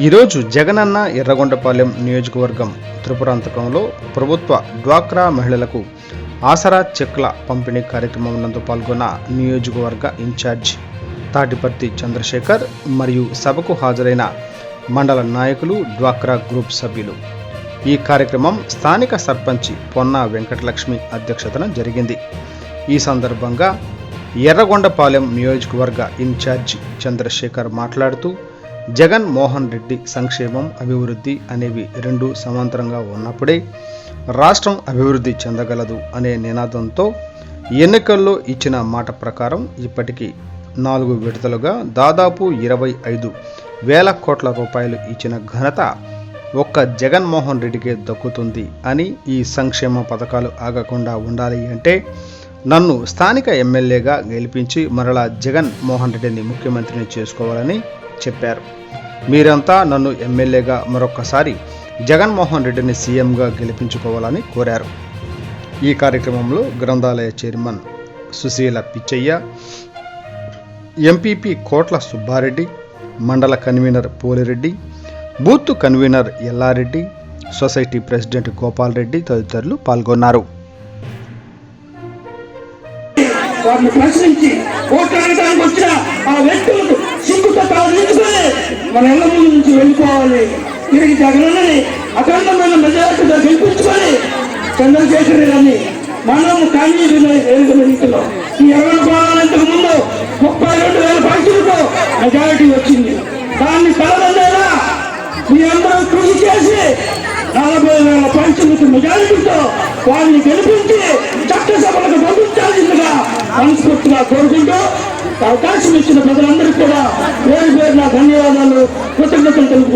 ఈరోజు జగనన్న ఎర్రగొండపాలెం నియోజకవర్గం త్రిపురాంతకంలో ప్రభుత్వ డ్వాక్రా మహిళలకు ఆసరా చెక్ల పంపిణీ కార్యక్రమం నందు పాల్గొన్న నియోజకవర్గ ఇన్ఛార్జ్ తాటిపర్తి చంద్రశేఖర్ మరియు సభకు హాజరైన మండల నాయకులు, డ్వాక్రా గ్రూప్ సభ్యులు. ఈ కార్యక్రమం స్థానిక సర్పంచి పొన్నా వెంకటలక్ష్మి అధ్యక్షతన జరిగింది. ఈ సందర్భంగా ఎర్రగొండపాలెం నియోజకవర్గ ఇన్ఛార్జి చంద్రశేఖర్ మాట్లాడుతూ, జగన్ మోహన్ రెడ్డి సంక్షేమం, అభివృద్ధి అనేవి రెండు సమాంతరంగా ఉన్నప్పుడే రాష్ట్రం అభివృద్ధి చెందగలదు అనే నినాదంతో ఎన్నికల్లో ఇచ్చిన మాట ప్రకారం ఇప్పటికీ 4 విడతలుగా దాదాపు 25,000 కోట్ల రూపాయలు ఇచ్చిన ఘనత ఒక్క జగన్మోహన్ రెడ్డికే దక్కుతుంది అని, ఈ సంక్షేమ పథకాలు ఆగకుండా ఉండాలి అంటే నన్ను స్థానిక ఎమ్మెల్యేగా గెలిపించి మరలా జగన్ మోహన్ రెడ్డిని ముఖ్యమంత్రిని చేసుకోవాలని చెప్పారు. మీరంతా నన్ను ఎమ్మెల్యేగా మరొక్కసారి జగన్మోహన్ రెడ్డిని సీఎంగా గెలిపించుకోవాలని కోరారు. ఈ కార్యక్రమంలో గ్రంథాలయ చైర్మన్ సుశీల పిచ్చయ్య, ఎంపీపీ కోట్ల సుబ్బారెడ్డి, మండల convener Polireddy, booth convener Yellareddy, society president Gopal Reddy తదితరులు పాల్గొన్నారు. వారిని ప్రశ్నించి ఓట్లాడటానికి వచ్చిన ఆ వ్యక్తులకు సిగ్గుతో తాగించుకొని మన ఇళ్ల ముందు నుంచి వెళ్ళిపోవాలి. తిరిగి జగనన్నని అఖండమైన మెజారిటీతో గెలిపించుకొని చంద్రశేఖర్ గారిని మనము కానీ ఎన్నికల్లో ఈ ఎర్రగొండపాలెంతకు ముందు 32,000 పైసలతో మెజారిటీ వచ్చింది. దాన్ని కలవలేదా మీ అందరూ కృషి చేసి 40,000 పైసలకు మెజారిటీతో వారిని గెలిపించి చట్టసభలకు పంపించాల్సిందిగా మనస్ఫూర్తిగా కోరుకుంటూ అవకాశం ఇచ్చిన ప్రజలందరికీ కూడా పేరు పేరున ధన్యవాదాలు, కృతజ్ఞతలు తెలుపుకుంటున్నాను.